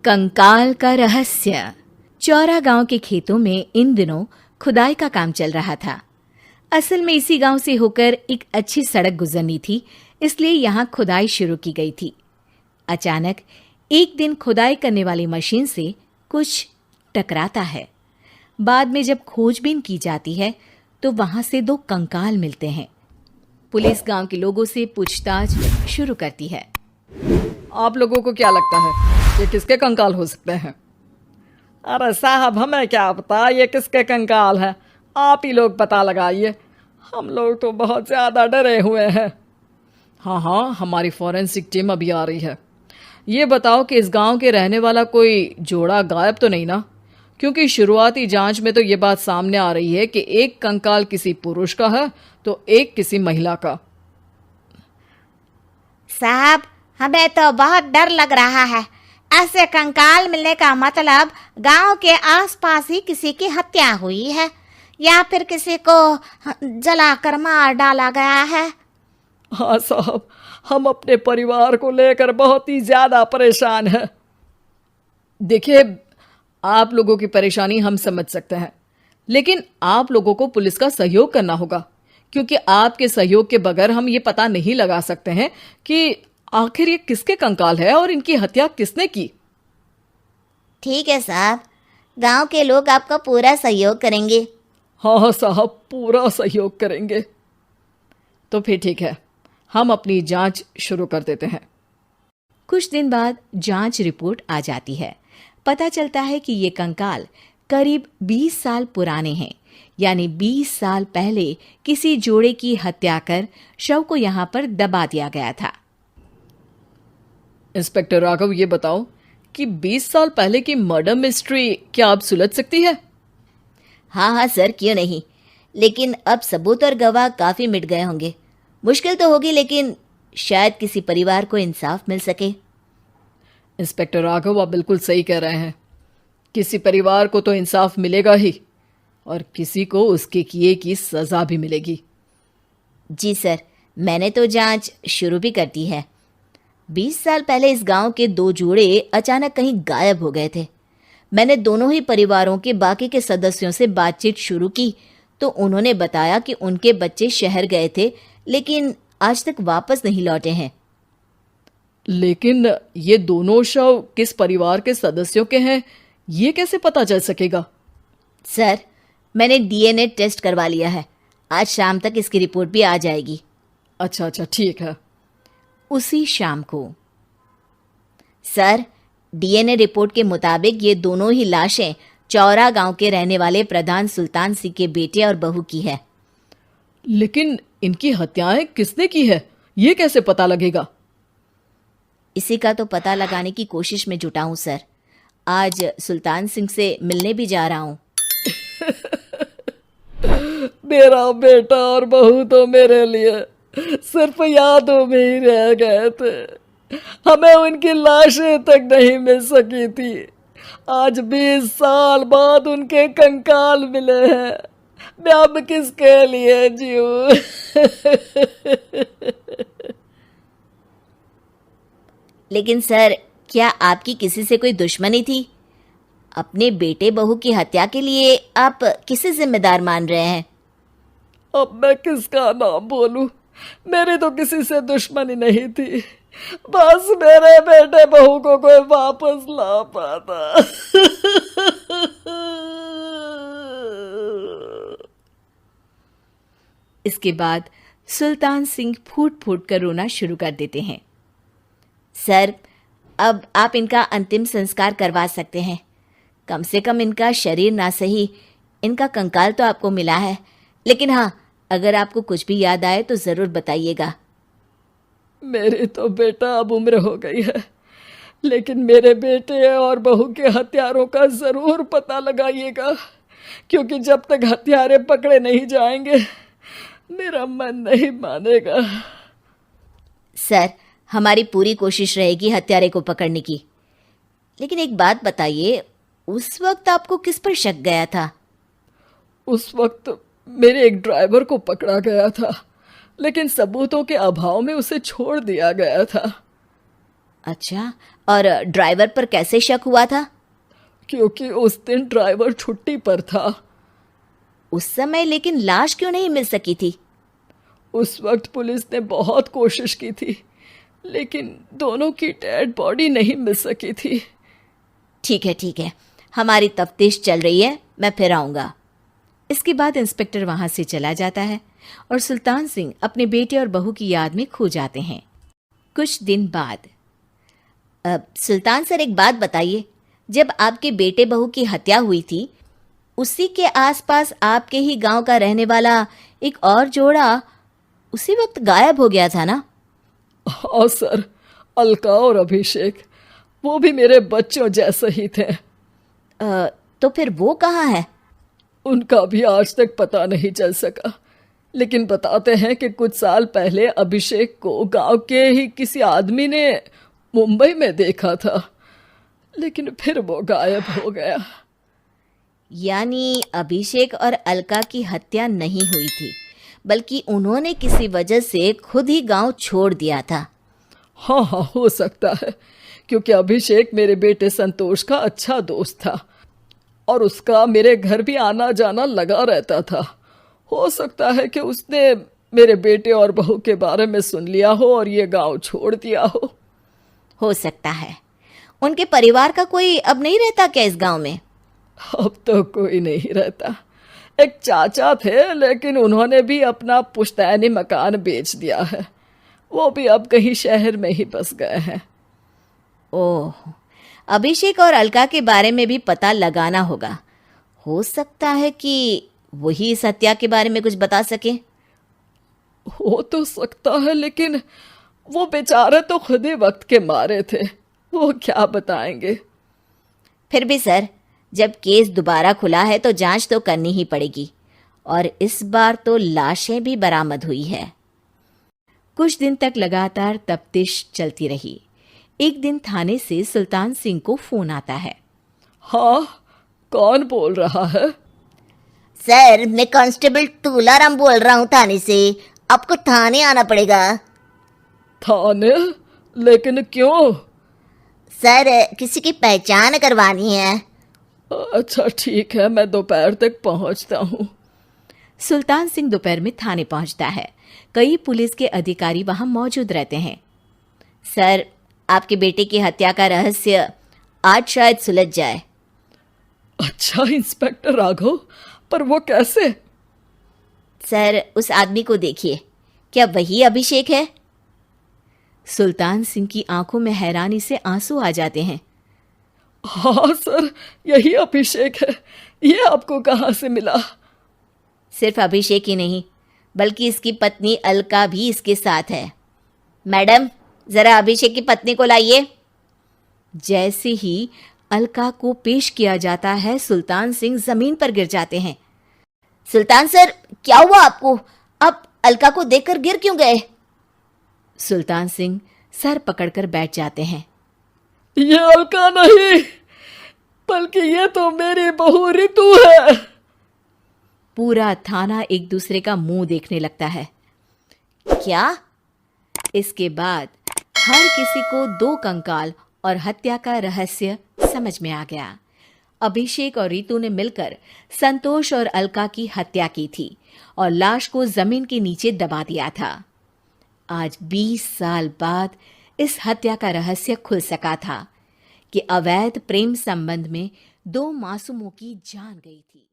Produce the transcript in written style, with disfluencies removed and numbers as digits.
कंकाल का रहस्य। चौरा गांव के खेतों में इन दिनों खुदाई का काम चल रहा था। असल में इसी गांव से होकर एक अच्छी सड़क गुजरनी थी, इसलिए यहाँ खुदाई शुरू की गई थी। अचानक एक दिन खुदाई करने वाली मशीन से कुछ टकराता है। बाद में जब खोजबीन की जाती है तो वहां से 2 कंकाल मिलते हैं। पुलिस गांव के लोगों से पूछताछ शुरू करती है। आप लोगों को क्या लगता है ये किसके कंकाल हो सकते हैं? अरे साहब, हमें क्या पता ये किसके कंकाल है, आप ही लोग पता लगाइए। हम लोग तो बहुत ज़्यादा डरे हुए हैं। हाँ, हमारी फॉरेंसिक टीम अभी आ रही है। ये बताओ कि इस गांव के रहने वाला कोई जोड़ा गायब तो नहीं ना? क्योंकि शुरुआती जांच में तो ये बात सामने आ रही है कि एक कंकाल किसी पुरुष का है तो एक किसी महिला का। साहब, हमें तो बहुत डर लग रहा है। ऐसे कंकाल मिलने का मतलब गांव के आसपास ही किसी की हत्या हुई है या फिर किसी को जलाकर मार डाला गया है। हाँ साहब, हम अपने परिवार को लेकर बहुत ही ज़्यादा परेशान हैं। देखिए, आप लोगों की परेशानी हम समझ सकते हैं, लेकिन आप लोगों को पुलिस का सहयोग करना होगा, क्योंकि आपके सहयोग के बगैर हम ये पता नहीं लगा सकते हैं कि आखिर ये किसके कंकाल है और इनकी हत्या किसने की। ठीक है साहब, गांव के लोग आपका पूरा सहयोग करेंगे। हाँ साहब, पूरा सहयोग करेंगे। तो फिर ठीक है, हम अपनी जांच शुरू कर देते हैं। कुछ दिन बाद जांच रिपोर्ट आ जाती है। पता चलता है कि ये कंकाल करीब 20 साल पुराने हैं, यानी 20 साल पहले किसी जोड़े की हत्या कर शव को यहाँ पर दबा दिया गया था। इंस्पेक्टर राघव, ये बताओ कि 20 साल पहले की मर्डर मिस्ट्री क्या अब सुलझ सकती है? हाँ सर, क्यों नहीं। लेकिन अब सबूत और गवाह काफी मिट गए होंगे। मुश्किल तो होगी, लेकिन शायद किसी परिवार को इंसाफ मिल सके। इंस्पेक्टर राघव, आप बिल्कुल सही कह रहे हैं। किसी परिवार को तो इंसाफ मिलेगा ही और किसी को उसके किए की सजा भी मिलेगी। जी सर, मैंने तो जांच शुरू भी कर दी है। 20 साल पहले इस गांव के 2 जोड़े अचानक कहीं गायब हो गए थे। मैंने दोनों ही परिवारों के बाकी के सदस्यों से बातचीत शुरू की तो उन्होंने बताया कि उनके बच्चे शहर गए थे, लेकिन आज तक वापस नहीं लौटे हैं। लेकिन ये दोनों शव किस परिवार के सदस्यों के हैं, ये कैसे पता चल सकेगा? सर, मैंने डीएनए टेस्ट करवा लिया है। आज शाम तक इसकी रिपोर्ट भी आ जाएगी। अच्छा, ठीक है। उसी शाम को सर, डीएनए रिपोर्ट के मुताबिक ये दोनों ही लाशें चौरा गांव के रहने वाले प्रधान सुल्तान सिंह के बेटे और बहू की है। लेकिन इनकी हत्याएं किसने की है, ये कैसे पता लगेगा? इसी का तो पता लगाने की कोशिश में जुटा हूं सर। आज सुल्तान सिंह से मिलने भी जा रहा हूं। मेरा बेटा और बहू तो मेरे लिए सिर्फ यादों में ही रह गए थे। हमें उनकी लाशें तक नहीं मिल सकी थी। आज 20 साल बाद उनके कंकाल मिले हैं। मैं अब किसके लिए जीऊं? लेकिन सर, क्या आपकी किसी से कोई दुश्मनी थी? अपने बेटे बहू की हत्या के लिए आप किसे जिम्मेदार मान रहे हैं? अब मैं किसका नाम बोलूं? मेरी तो किसी से दुश्मनी नहीं थी, बस मेरे बेटे बहू को कोई वापस ला पाता। इसके बाद सुल्तान सिंह फूट फूट कर रोना शुरू कर देते हैं। सर, अब आप इनका अंतिम संस्कार करवा सकते हैं। कम से कम इनका शरीर ना सही, इनका कंकाल तो आपको मिला है। लेकिन हाँ, अगर आपको कुछ भी याद आए तो ज़रूर बताइएगा। मेरी तो बेटा अब उम्र हो गई है, लेकिन मेरे बेटे और बहू के हत्यारों का ज़रूर पता लगाइएगा, क्योंकि जब तक हत्यारे पकड़े नहीं जाएंगे मेरा मन नहीं मानेगा। सर, हमारी पूरी कोशिश रहेगी हत्यारे को पकड़ने की। लेकिन एक बात बताइए, उस वक्त आपको किस पर शक गया था? उस वक्त मेरे एक ड्राइवर को पकड़ा गया था, लेकिन सबूतों के अभाव में उसे छोड़ दिया गया था। अच्छा, और ड्राइवर पर कैसे शक हुआ था? क्योंकि उस दिन ड्राइवर छुट्टी पर था। उस समय लेकिन लाश क्यों नहीं मिल सकी थी? उस वक्त पुलिस ने बहुत कोशिश की थी, लेकिन दोनों की डेड बॉडी नहीं मिल सकी थी। ठीक है, हमारी तफ्तीश चल रही है, मैं फिर आऊंगा। इसके बाद इंस्पेक्टर वहां से चला जाता है और सुल्तान सिंह अपने बेटे और बहू की याद में खो जाते हैं। कुछ दिन बाद सुल्तान सर, एक बात बताइए, जब आपके बेटे बहू की हत्या हुई थी, उसी के आसपास आपके ही गांव का रहने वाला एक और जोड़ा उसी वक्त गायब हो गया था ना? हाँ सर, अलका और अभिषेक, वो भी मेरे बच्चों जैसे ही थे। तो फिर वो कहाँ है? उनका भी आज तक पता नहीं चल सका, लेकिन बताते हैं कि कुछ साल पहले अभिषेक को गांव के ही किसी आदमी ने मुंबई में देखा था, लेकिन फिर वो गायब हो गया। यानी अभिषेक और अलका की हत्या नहीं हुई थी, बल्कि उन्होंने किसी वजह से खुद ही गांव छोड़ दिया था। हाँ, हो सकता है, क्योंकि अभिषेक मेरे बेटे संतोष का अच्छा दोस्त था और उसका मेरे घर भी आना जाना लगा रहता था। हो सकता है कि उसने मेरे बेटे और बहू के बारे में सुन लिया हो और ये गांव छोड़ दिया हो सकता है। उनके परिवार का कोई अब नहीं रहता क्या इस गांव में? अब तो कोई नहीं रहता। एक चाचा थे, लेकिन उन्होंने भी अपना पुश्तैनी मकान बेच दिया है। वो भी अब कहीं शहर में ही बस गए हैं। ओह, अभिषेक और अलका के बारे में भी पता लगाना होगा। हो सकता है कि वही इस हत्या के बारे में कुछ बता सके। हो तो सकता है, लेकिन वो बेचारे तो खुद ही वक्त के मारे थे, वो क्या बताएंगे। फिर भी सर, जब केस दोबारा खुला है तो जांच तो करनी ही पड़ेगी, और इस बार तो लाशें भी बरामद हुई है। कुछ दिन तक लगातार तफ्तीश चलती रही। एक दिन थाने से सुल्तान सिंह को फोन आता है। हाँ, कौन बोल रहा है? सर, मैं कांस्टेबल तुलाराम बोल रहा हूँ थाने से। आपको थाने आना पड़ेगा। थाने? लेकिन क्यों? सर, किसी की पहचान करवानी है। अच्छा ठीक है, मैं दोपहर तक पहुंचता हूँ। सुल्तान सिंह दोपहर में थाने पहुंचता है। कई पुलिस के अधिकारी वहां मौजूद रहते हैं। सर, आपके बेटे की हत्या का रहस्य आज शायद सुलझ जाए। अच्छा इंस्पेक्टर राघव, पर वो कैसे? सर, उस आदमी को देखिए, क्या वही अभिषेक है? सुल्तान सिंह की आंखों में हैरानी से आंसू आ जाते हैं। हाँ सर, यही अभिषेक है। ये आपको कहाँ से मिला? सिर्फ अभिषेक ही नहीं, बल्कि इसकी पत्नी अलका भी इसके साथ है। मैडम, जरा अभिषेक की पत्नी को लाइए। जैसे ही अलका को पेश किया जाता है, सुल्तान सिंह जमीन पर गिर जाते हैं। सुल्तान सर, क्या हुआ आपको? आप अलका को देखकर गिर क्यों गए? सुल्तान सिंह सर पकड़कर बैठ जाते हैं। ये अलका नहीं, बल्कि ये तो मेरी बहू रितु है। पूरा थाना एक दूसरे का मुंह देखने लगता है। क्या? इसके बाद हर किसी को दो कंकाल और हत्या का रहस्य समझ में आ गया। अभिषेक और रितु ने मिलकर संतोष और अलका की हत्या की थी और लाश को जमीन के नीचे दबा दिया था। आज 20 साल बाद इस हत्या का रहस्य खुल सका था कि अवैध प्रेम संबंध में 2 मासूमों की जान गई थी।